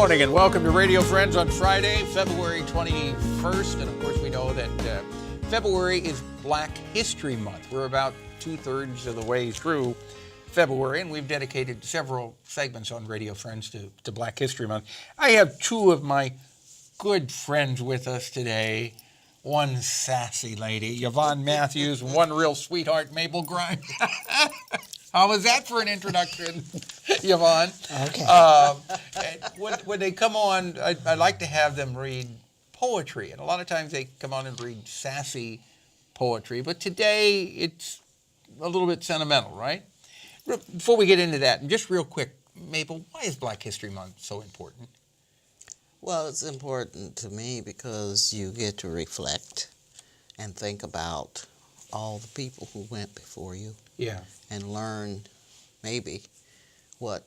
morning and welcome to Radio Friends on Friday, February 21st. And of course, we know that February is Black History Month. We're about 2/3 of the way through February, and we've dedicated several segments on Radio Friends to Black History Month. I have two of my good friends with us today. One sassy lady, Yvonne Mathews, one real sweetheart, Mable Grimes. How was that for an introduction, Yvonne? Okay. When they come on, I like to have them read poetry. And a lot of times they come on and read sassy poetry. But today it's a little bit sentimental, right? Before we get into that, and just real quick, Mable, why is Black History Month so important? Well, it's important to me because you get to reflect and think about all the people who went before you. Yeah. And learn maybe what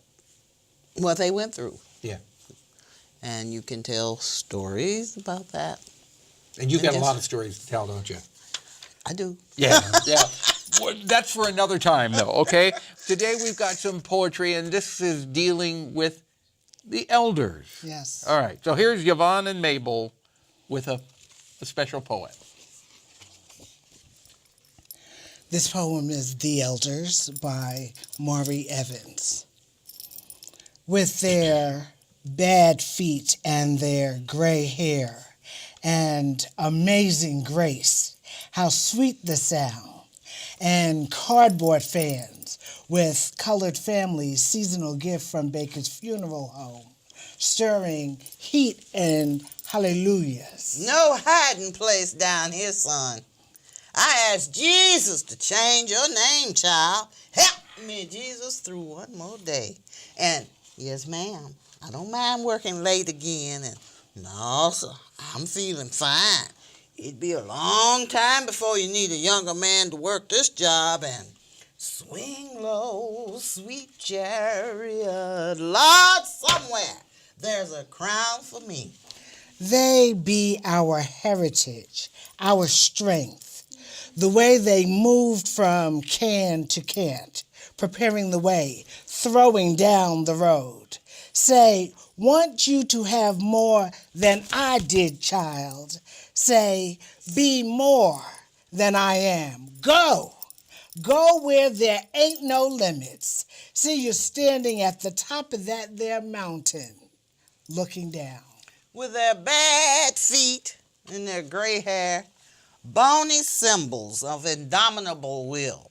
they went through. Yeah. And you can tell stories about that. And you've got a lot of stories to tell, don't you? I do. Yeah, yeah. Well, that's for another time, though, okay? Today we've got some poetry, and this is dealing with the elders. Yes. All right, so here's Yvonne and Mable with a special poem. This poem is The Elders by Maury Evans. With their bad feet and their gray hair and amazing grace, how sweet the sound, and cardboard fans with colored families, seasonal gift from Baker's funeral home, stirring heat and hallelujahs. No hiding place down here, son. I asked Jesus to change your name, child. Help me, Jesus, through one more day. And yes, ma'am, I don't mind working late again. And no, sir, I'm feeling fine. It'd be a long time before you need a younger man to work this job. And swing low, sweet chariot, Lord, somewhere there's a crown for me. They be our heritage, our strength. The way they moved from can to can't, preparing the way, throwing down the road. Say, want you to have more than I did, child. Say, be more than I am. Go. Go where there ain't no limits. See you standing at the top of that there mountain, looking down. With their bad feet and their gray hair, bony symbols of indomitable will,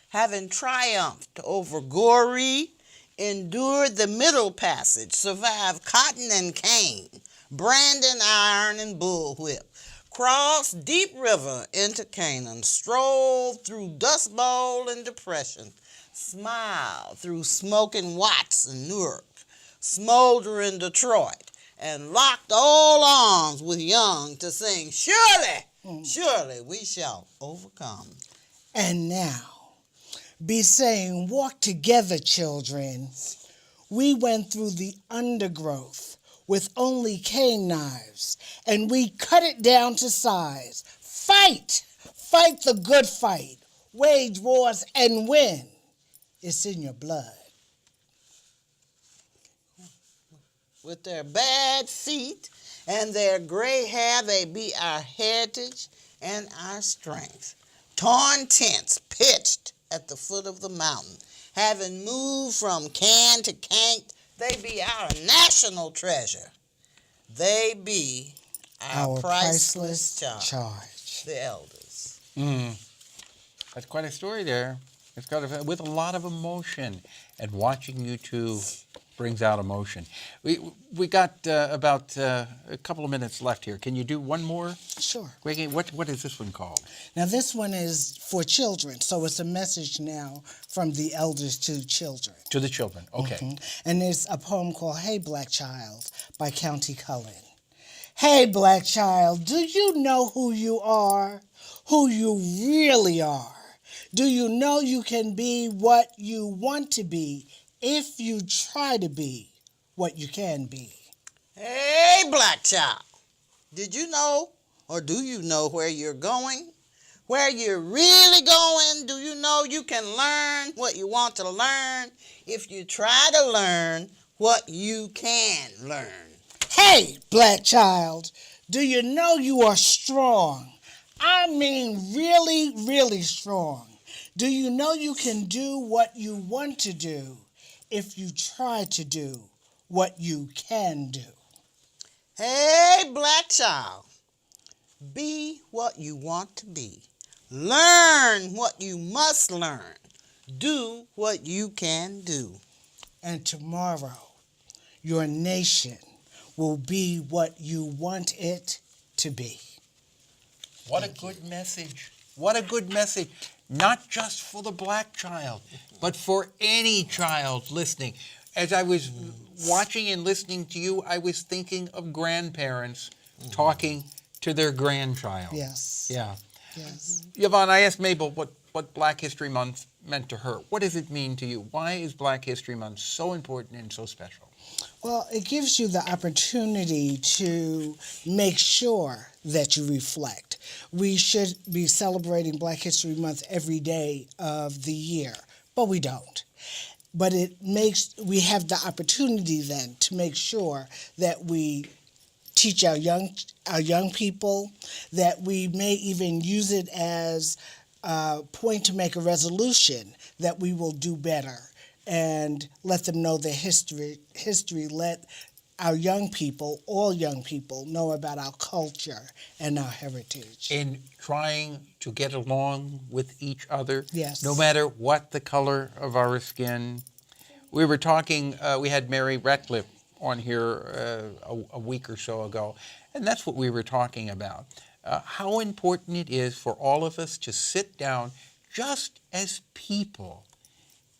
having triumphed over gory, endured the middle passage, survived cotton and cane, branding iron and bullwhip, crossed deep river into Canaan, strolled through Dust Bowl and depression, smiled through smoking Watts and Newark, smoldering Detroit, and locked all arms with Young to sing, surely, surely we shall overcome. And now, be saying, walk together, children. We went through the undergrowth with only cane knives, and we cut it down to size. Fight! Fight the good fight. Wage wars and win. It's in your blood. With their bad feet and their gray hair, they be our heritage and our strength. Torn tents pitched at the foot of the mountain, having moved from can to can't, they be our national treasure. They be our priceless charge. The elders. That's quite a story there. It's got with a lot of emotion, and watching you two brings out emotion. We got about a couple of minutes left here. Can you do one more? Sure. What is this one called? Now, this one is for children, so it's a message now from the elders to children. To the children, okay. Mm-hmm. And there's a poem called Hey Black Child by County Cullen. Hey Black Child, do you know who you are? Who you really are? Do you know you can be what you want to be if you try to be what you can be? Hey, black child, did you know or do you know where you're going? Where you're really going? Do you know you can learn what you want to learn if you try to learn what you can learn? Hey, black child, do you know you are strong? I mean really, really strong. Do you know you can do what you want to do if you try to do what you can do? Hey, black child, be what you want to be. Learn what you must learn. Do what you can do. And tomorrow, your nation will be what you want it to be. What a good message. What a good message. Not just for the black child, but for any child listening. As I was watching and listening to you, I was thinking of grandparents talking to their grandchild. Yes. Yeah. Yes. Yvonne, I asked Mabel what Black History Month meant to her. What does it mean to you? Why is Black History Month so important and so special? Well, it gives you the opportunity to make sure that you reflect. We should be celebrating Black History Month every day of the year, but we don't. But we have the opportunity then to make sure that we teach our young people, that we may even use it as a point to make a resolution that we will do better and let them know the history, let our young people, all young people, know about our culture and our heritage. In trying to get along with each other, Yes. no matter what the color of our skin. We were talking, we had Mary Ratcliffe on here a week or so ago, and that's what we were talking about. How important it is for all of us to sit down just as people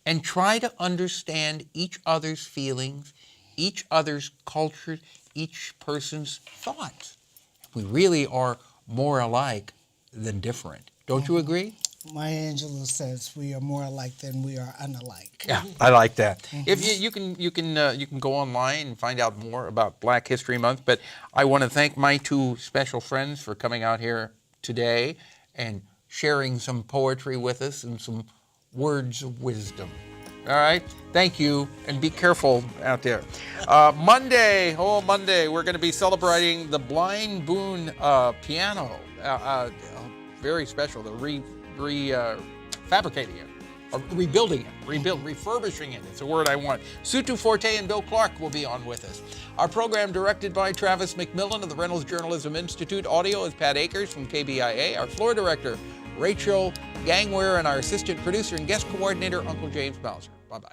and try to understand each other's feelings, each other's culture, each person's thoughts. We really are more alike than different. Don't you agree? Maya Angelou says we are more alike than we are unalike. Yeah, I like that. If you can go online and find out more about Black History Month. But I want to thank my two special friends for coming out here today and sharing some poetry with us and some words of wisdom. All right, thank you, and be careful out there. Monday, we're going to be celebrating the Blind Boon piano. Very special. The fabricating it, or rebuilding it, refurbishing it. It's a word I want. Sutu Forte and Bill Clark will be on with us. Our program directed by Travis McMillan of the Reynolds Journalism Institute. Audio is Pat Akers from KBIA. Our floor director, Rachel Gangware, and our assistant producer and guest coordinator, Uncle James Bowser. Bye-bye.